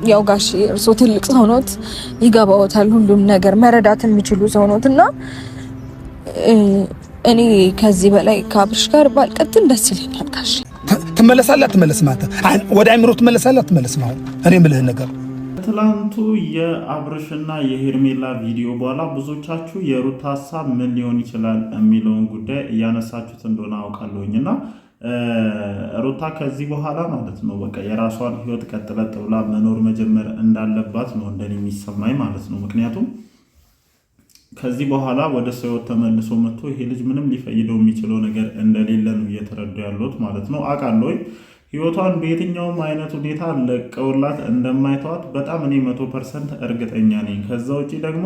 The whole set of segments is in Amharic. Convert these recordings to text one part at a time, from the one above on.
ያው ጋሽ እርሶ ትልቅ ሰው ኖት፣ ይገባዎታል ሁሉም ነገር መረዳት የሚችሉ ሰው ኖት እና እኔ ከዚህ በላይ ከአብርሽ ጋር ባልቀጥል ደስ ይለኛል። ጋሽ ትመለሳለህ አትመለስም? ወደ አይምሮ ትመለሳለህ አትመለስም? አሁን እኔ የምልህን ነገር ትላንቱ የአብርሽና የሄርሜላ ቪዲዮ በኋላ ብዙዎቻችሁ የሩታ ሀሳብ ምን ሊሆን ይችላል የሚለውን ጉዳይ እያነሳችሁት እንደሆነ አውቃለሁኝና ሩታ ከዚህ በኋላ ማለት ነው በቃ የራሷን ህይወት ቀጥለጥ ብላ መኖር መጀመር እንዳለባት ነው እንደኔ የሚሰማኝ ማለት ነው። ምክንያቱም ከዚህ በኋላ ወደ ሰው ተመልሶ መጥቶ ይሄ ልጅ ምንም ሊፈይደው የሚችለው ነገር እንደሌለ ነው እየተረዱ ያሉት ማለት ነው። አውቃለሁ ህይወቷን በየትኛውም አይነት ሁኔታ ለቀውላት እንደማይተዋት በጣም እኔ 100% እርግጠኛ ነኝ። ከዛ ውጪ ደግሞ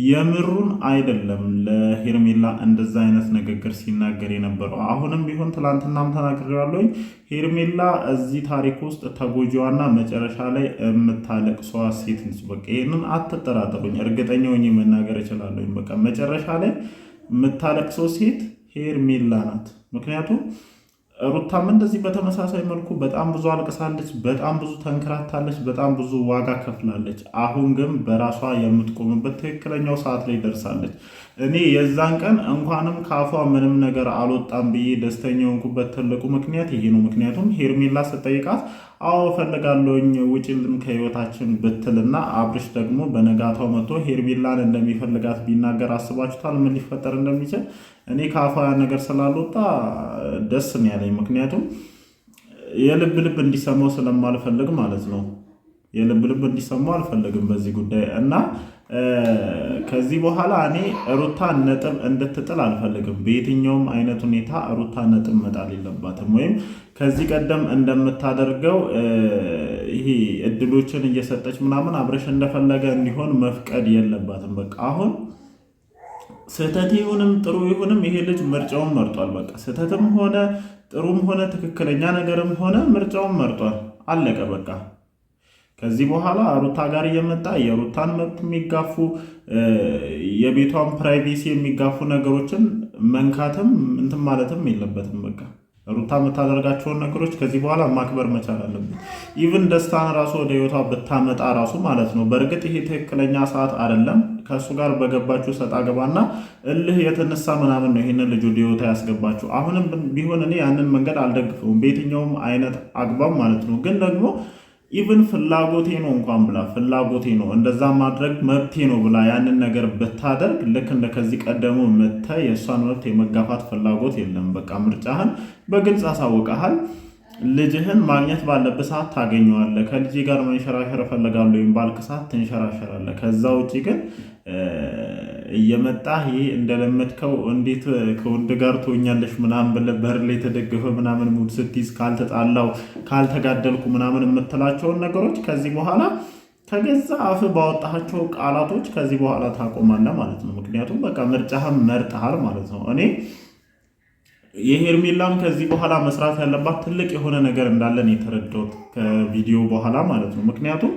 የምሩን አይደለም ለሄርሜላ እንደዛ አይነት ንግግር ሲናገር የነበረው አሁንም ቢሆን ትላንትናም ተናግሬያለሁ። ሄርሜላ እዚህ ታሪክ ውስጥ ተጎጂዋና መጨረሻ ላይ የምታለቅሰዋ ሴት ነች። በቃ ይሄንን አትጠራጠሩኝ፣ እርግጠኛ ሆኜ መናገር እችላለሁ። በቃ መጨረሻ ላይ የምታለቅሰው ሴት ሄርሜላ ናት። ምክንያቱም ሩታም እንደዚህ በተመሳሳይ መልኩ በጣም ብዙ አልቅሳለች፣ በጣም ብዙ ተንከራታለች፣ በጣም ብዙ ዋጋ ከፍላለች። አሁን ግን በራሷ የምትቆምበት ትክክለኛው ሰዓት ላይ ደርሳለች። እኔ የዛን ቀን እንኳንም ካፏ ምንም ነገር አልወጣም ብዬ ደስተኛ የሆንኩበት ትልቁ ምክንያት ይሄ ነው። ምክንያቱም ሄርሜላ ስጠይቃት አዎ እፈልጋለሁኝ ውጪልን ከህይወታችን ብትልና አብርሽ ደግሞ በነጋታው መጥቶ ሄርሜላን እንደሚፈልጋት ቢናገር አስባችሁታል ምን ሊፈጠር እንደሚችል? እኔ ካፏ ያ ነገር ስላልወጣ ደስ ነው ያለኝ። ምክንያቱም የልብ ልብ እንዲሰማው ስለማልፈልግ ማለት ነው። የልብ ልብ እንዲሰማው አልፈልግም በዚህ ጉዳይ እና ከዚህ በኋላ እኔ ሩታ ነጥብ እንድትጥል አልፈልግም። በየትኛውም አይነት ሁኔታ ሩታ ነጥብ መጣል የለባትም። ወይም ከዚህ ቀደም እንደምታደርገው ይሄ እድሎችን እየሰጠች ምናምን አብረሽ እንደፈለገ እንዲሆን መፍቀድ የለባትም። በቃ አሁን ስህተት ይሁንም ጥሩ ይሁንም ይሄ ልጅ ምርጫውን መርጧል። በቃ ስህተትም ሆነ ጥሩም ሆነ ትክክለኛ ነገርም ሆነ ምርጫውን መርጧል። አለቀ በቃ። ከዚህ በኋላ ሩታ ጋር እየመጣ የሩታን መብት የሚጋፉ የቤቷን ፕራይቬሲ የሚጋፉ ነገሮችን መንካትም እንትን ማለትም የለበትም። በቃ ሩታ የምታደርጋቸውን ነገሮች ከዚህ በኋላ ማክበር መቻል አለበት። ኢቭን ደስታን ራሱ ወደ ህይወቷ ብታመጣ ራሱ ማለት ነው። በእርግጥ ይሄ ትክክለኛ ሰዓት አይደለም። ከእሱ ጋር በገባችሁ ሰጣ ገባና እልህ የተነሳ ምናምን ነው ይህንን ልጅ ወደ ህይወቷ ያስገባችሁ። አሁንም ቢሆን እኔ ያንን መንገድ አልደግፈውም በየትኛውም አይነት አግባብ ማለት ነው። ግን ደግሞ ኢቭን ፍላጎቴ ነው እንኳን ብላ ፍላጎቴ ነው እንደዛ ማድረግ መብቴ ነው ብላ ያንን ነገር ብታደርግ ልክ እንደ ከዚህ ቀደሙ መተ የእሷን መብት የመጋፋት ፍላጎት የለም። በቃ ምርጫህን በግልጽ አሳውቀሃል። ልጅህን ማግኘት ባለብህ ሰዓት ታገኘዋለህ። ከልጅ ጋር መንሸራሸር እፈልጋለሁ ወይም ባልክ ሰዓት ትንሸራሸራለህ። ከዛ ውጭ ግን እየመጣህ ይሄ እንደለመድከው እንዴት ከወንድ ጋር ትሆኛለሽ ምናምን ብለህ በር ላይ ተደግፈ ምናምን ሙድ ስትይዝ ካልተጣላው ካልተጋደልኩ ምናምን የምትላቸውን ነገሮች ከዚህ በኋላ ከገዛ አፍ ባወጣቸው ቃላቶች ከዚህ በኋላ ታቆማለህ ማለት ነው። ምክንያቱም በቃ ምርጫህን መርጠሃል ማለት ነው። እኔ የሄርሜላም ከዚህ በኋላ መስራት ያለባት ትልቅ የሆነ ነገር እንዳለን የተረዳሁት ከቪዲዮ በኋላ ማለት ነው። ምክንያቱም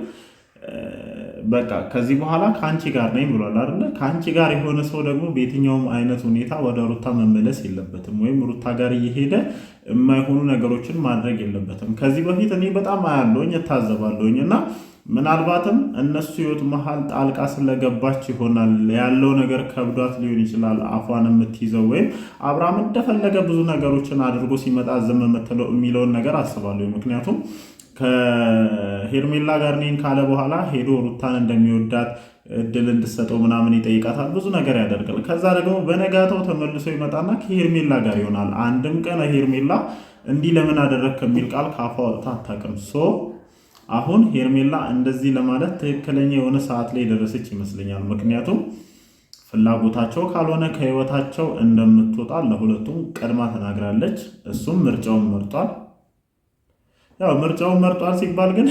በቃ ከዚህ በኋላ ከአንቺ ጋር ነኝ ብሏል አይደለ? ከአንቺ ጋር የሆነ ሰው ደግሞ በየትኛውም አይነት ሁኔታ ወደ ሩታ መመለስ የለበትም፣ ወይም ሩታ ጋር እየሄደ የማይሆኑ ነገሮችን ማድረግ የለበትም። ከዚህ በፊት እኔ በጣም አያለሁኝ እታዘባለሁኝ እና ምናልባትም እነሱ ህይወት መሀል ጣልቃ ስለገባች ይሆናል ያለው ነገር ከብዷት ሊሆን ይችላል አፏን የምትይዘው፣ ወይም አብርሃም እንደፈለገ ብዙ ነገሮችን አድርጎ ሲመጣ ዝም የምትለው የሚለውን ነገር አስባለሁ። ምክንያቱም ከሄርሜላ ጋር ነኝ ካለ በኋላ ሄዶ ሩታን እንደሚወዳት እድል እንድሰጠው ምናምን ይጠይቃታል፣ ብዙ ነገር ያደርጋል። ከዛ ደግሞ በነጋታው ተመልሶ ይመጣና ከሄርሜላ ጋር ይሆናል። አንድም ቀን ሄርሜላ እንዲህ ለምን አደረግ ከሚል ቃል ካፏ ወጥታ አታውቅም። አሁን ሄርሜላ እንደዚህ ለማለት ትክክለኛ የሆነ ሰዓት ላይ ደረሰች ይመስለኛል። ምክንያቱም ፍላጎታቸው ካልሆነ ከህይወታቸው እንደምትወጣ ለሁለቱም ቀድማ ተናግራለች። እሱም ምርጫውን መርጧል። ያው ምርጫውን መርጧል ሲባል ግን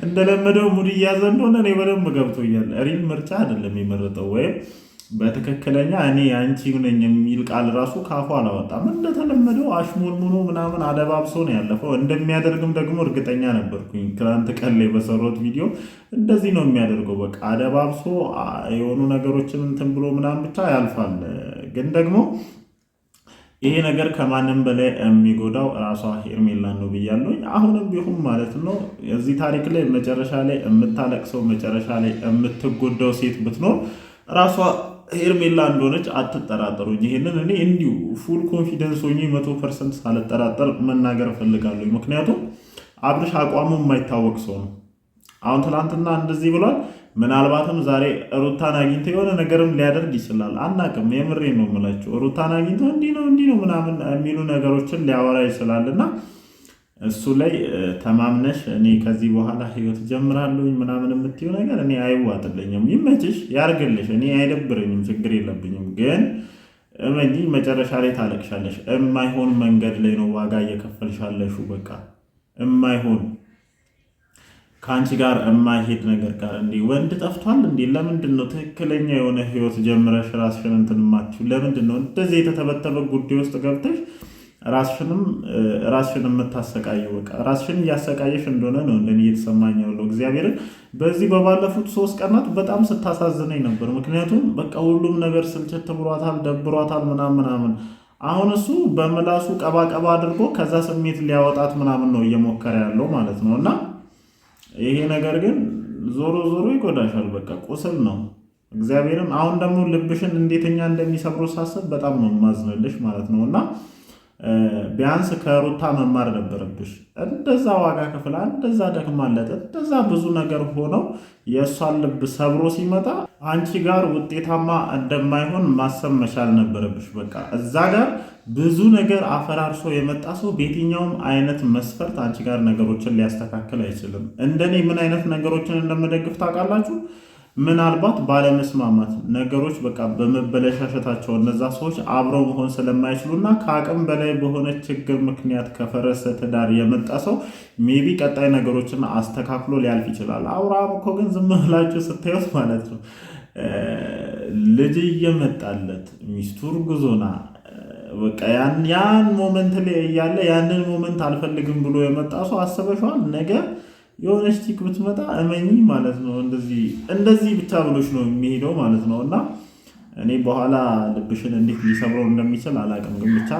እንደለመደው ሙድ እያዘ እንደሆነ እኔ በደንብ ገብቶኛል። ሪል ምርጫ አይደለም የመረጠው፣ ወይም በትክክለኛ እኔ አንቺ ነኝ የሚል ቃል ራሱ ካፉ አላወጣም። እንደተለመደው አሽሙንሙኑ ምናምን አደባብሶ ነው ያለፈው። እንደሚያደርግም ደግሞ እርግጠኛ ነበርኩኝ። ትናንት ቀን ላይ በሰሩት ቪዲዮ እንደዚህ ነው የሚያደርገው። በቃ አደባብሶ የሆኑ ነገሮችን እንትን ብሎ ምናምን ብቻ ያልፋል። ግን ደግሞ ይሄ ነገር ከማንም በላይ የሚጎዳው ራሷ ሄርሜላን ነው ብያለሁኝ። አሁንም ቢሆን ማለት ነው እዚህ ታሪክ ላይ መጨረሻ ላይ የምታለቅሰው መጨረሻ ላይ የምትጎዳው ሴት ብትኖር ራሷ ሄርሜላ እንደሆነች አትጠራጠሩኝ። ይሄንን እኔ እንዲሁ ፉል ኮንፊደንስ ሆኜ 100% ሳልጠራጠር መናገር እፈልጋለሁ። ምክንያቱም አብርሽ አቋሙ የማይታወቅ ሰው ነው። አሁን ትናንትና እንደዚህ ብሏል። ምናልባትም ዛሬ ሩታን አግኝቶ የሆነ ነገርም ሊያደርግ ይችላል። አናቅም። የምሬ ነው የምላቸው። ሩታን አግኝቶ እንዲህ ነው ምናምን የሚሉ ነገሮችን ሊያወራ ይችላል እና እሱ ላይ ተማምነሽ እኔ ከዚህ በኋላ ህይወት ጀምራለሁኝ ምናምን የምትይው ነገር እኔ አይዋጥልኝም። ይመችሽ፣ ያርግልሽ። እኔ አይደብረኝም፣ ችግር የለብኝም። ግን እመኚ መጨረሻ ላይ ታለቅሻለሽ። የማይሆን መንገድ ላይ ነው ዋጋ እየከፈልሻለሹ። በቃ የማይሆን ከአንቺ ጋር የማይሄድ ነገር ጋር እንዲህ ወንድ ጠፍቷል እንዴ? ለምንድን ነው ትክክለኛ የሆነ ህይወት ጀምረሽ ራስሽን እንትን ማትችው? ለምንድን ነው እንደዚህ የተተበተበ ጉዳይ ውስጥ ገብተሽ ራስሽን የምታሰቃየው? በቃ ራስሽን እያሰቃየሽ እንደሆነ ነው እንደኔ እየተሰማኝ ያለው። እግዚአብሔርን በዚህ በባለፉት 3 ቀናት በጣም ስታሳዝነኝ ነበር። ምክንያቱም በቃ ሁሉም ነገር ስልችት ብሏታል፣ ደብሯታል ምናምን። አሁን እሱ በምላሱ ቀባቀባ አድርጎ ከዛ ስሜት ሊያወጣት ምናምን ነው እየሞከረ ያለው ማለት ነው። እና ይሄ ነገር ግን ዞሮ ይጎዳሻል። በቃ ቁስል ነው። እግዚአብሔርን አሁን ደግሞ ልብሽን እንዴትኛ እንደሚሰብሩ ሳስብ በጣም ነው ማዝነልሽ ማለት ነው። እና ቢያንስ ከሩታ መማር ነበረብሽ። እንደዛ ዋጋ ከፍላ እንደዛ ደክማለት እንደዛ ብዙ ነገር ሆነው የእሷን ልብ ሰብሮ ሲመጣ አንቺ ጋር ውጤታማ እንደማይሆን ማሰብ መቻል ነበረብሽ። በቃ እዛ ጋር ብዙ ነገር አፈራርሶ የመጣ ሰው በየትኛውም አይነት መስፈርት አንቺ ጋር ነገሮችን ሊያስተካክል አይችልም። እንደኔ ምን አይነት ነገሮችን እንደምደግፍ ታውቃላችሁ? ምናልባት ባለመስማማት ነገሮች በቃ በመበለሻሸታቸው እነዛ ሰዎች አብረው መሆን ስለማይችሉና ከአቅም በላይ በሆነ ችግር ምክንያት ከፈረሰ ትዳር የመጣ ሰው ሜቢ ቀጣይ ነገሮችን አስተካክሎ ሊያልፍ ይችላል። አብርሃም እኮ ግን ዝም ብላችሁ ስታዩት ማለት ነው ልጅ እየመጣለት ሚስቱ እርጉዞና በቃ ያን ሞመንት ላይ እያለ ያንን ሞመንት አልፈልግም ብሎ የመጣ ሰው አስበሽዋል? ነገ የሆነች ቲክ ብትመጣ እመኚ ማለት ነው እንደዚህ ብቻ ብሎች ነው የሚሄደው ማለት ነው። እና እኔ በኋላ ልብሽን እንዴት ሊሰብረው እንደሚችል አላውቅም፣ ግን ብቻ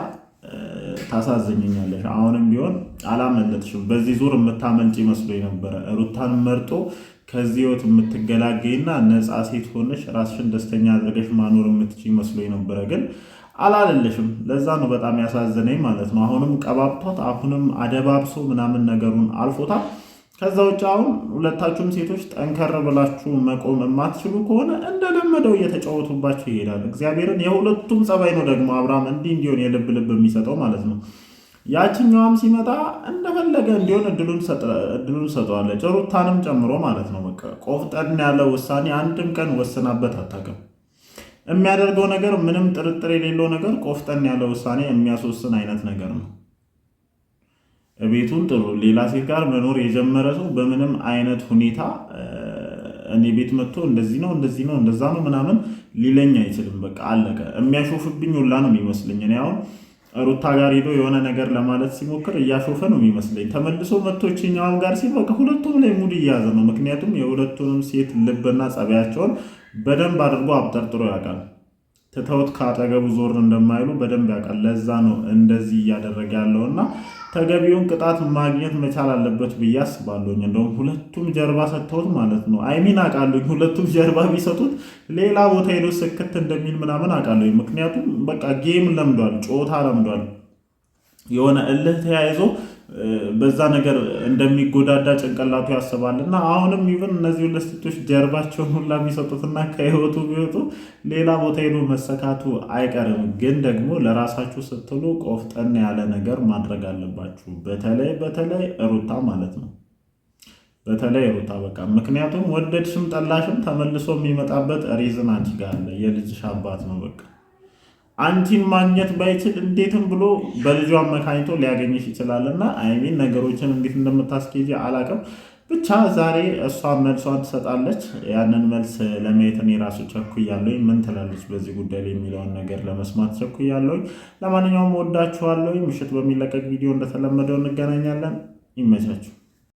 ታሳዝኝኛለሽ። አሁንም ቢሆን አላመለጥሽም። በዚህ ዙር የምታመልጭ መስሎኝ ነበረ። ሩታን መርጦ ከዚህ ህይወት የምትገላገይና ነፃ ሴት ሆነሽ ራስሽን ደስተኛ አድርገሽ ማኖር የምትችይ መስሎኝ ነበረ፣ ግን አላለልሽም። ለዛ ነው በጣም ያሳዘነኝ ማለት ነው። አሁንም ቀባብቷት፣ አሁንም አደባብሶ ምናምን ነገሩን አልፎታል። ከዛ ውጭ አሁን ሁለታችሁም ሴቶች ጠንከር ብላችሁ መቆም የማትችሉ ከሆነ እንደለመደው እየተጫወቱባችሁ ይሄዳል። እግዚአብሔርን የሁለቱም ጸባይ ነው ደግሞ አብርሃም እንዲህ እንዲሆን የልብ የሚሰጠው ማለት ነው። ያችኛዋም ሲመጣ እንደፈለገ እንዲሆን እድሉን ሰጠዋለች፣ ሩታንም ጨምሮ ማለት ነው። በቃ ቆፍጠን ያለ ውሳኔ አንድም ቀን ወስናበት አታውቅም። የሚያደርገው ነገር ምንም ጥርጥር የሌለው ነገር ቆፍጠን ያለ ውሳኔ የሚያስወስን አይነት ነገር ነው። ቤቱን ጥሩ ሌላ ሴት ጋር መኖር የጀመረ ሰው በምንም አይነት ሁኔታ እኔ ቤት መጥቶ እንደዚህ ነው እንደዛ ነው ምናምን ሊለኝ አይችልም። በቃ አለቀ። የሚያሾፍብኝ ሁላ ነው የሚመስለኝ። እኔ አሁን ሩታ ጋር ሄዶ የሆነ ነገር ለማለት ሲሞክር እያሾፈ ነው የሚመስለኝ። ተመልሶ መጥቶችኛውም ጋር ሲል በቃ ሁለቱም ላይ ሙድ እያያዘ ነው። ምክንያቱም የሁለቱንም ሴት ልብና ጸባያቸውን በደንብ አድርጎ አብጠርጥሮ ያውቃል። ትተውት ካጠገቡ ዞር እንደማይሉ በደንብ ያውቃል። ለዛ ነው እንደዚህ እያደረገ ያለውና ተገቢውን ቅጣት ማግኘት መቻል አለበት ብዬ አስባለሁኝ። እንደውም ሁለቱም ጀርባ ሰጥተውት ማለት ነው አይሚን አውቃለሁኝ። ሁለቱም ጀርባ ቢሰጡት ሌላ ቦታ ሄዶ ስክት እንደሚል ምናምን አውቃለሁኝ። ምክንያቱም በቃ ጌም ለምዷል፣ ጨዋታ ለምዷል። የሆነ እልህ ተያይዞ በዛ ነገር እንደሚጎዳዳ ጭንቅላቱ ያስባል። እና አሁንም ይብን እነዚህ ሁለት ሴቶች ጀርባቸውን ሁላ ቢሰጡትና ከህይወቱ ቢወጡ ሌላ ቦታ ሄዶ መሰካቱ አይቀርም። ግን ደግሞ ለራሳችሁ ስትሉ ቆፍጠን ያለ ነገር ማድረግ አለባችሁ። በተለይ ሩታ ማለት ነው። በተለይ ሩታ በቃ ምክንያቱም ወደድሽም ጠላሽም ተመልሶ የሚመጣበት ሪዝን አንቺ ጋር አለ። የልጅሽ አባት ነው። በቃ አንቺን ማግኘት ባይችል እንዴትም ብሎ በልጇ አመካኝቶ ሊያገኝሽ ይችላልና አይሚን ነገሮችን እንዴት እንደምታስኬጂ አላቅም። ብቻ ዛሬ እሷ መልሷን ትሰጣለች። ያንን መልስ ለማየት እኔ ራሱ ቸኩያለሁኝ። ምን ትላለች በዚህ ጉዳይ ላይ የሚለውን ነገር ለመስማት ቸኩያለሁኝ። ለማንኛውም ወዳችኋለሁኝ። ምሽት በሚለቀቅ ቪዲዮ እንደተለመደው እንገናኛለን። ይመቻችሁ።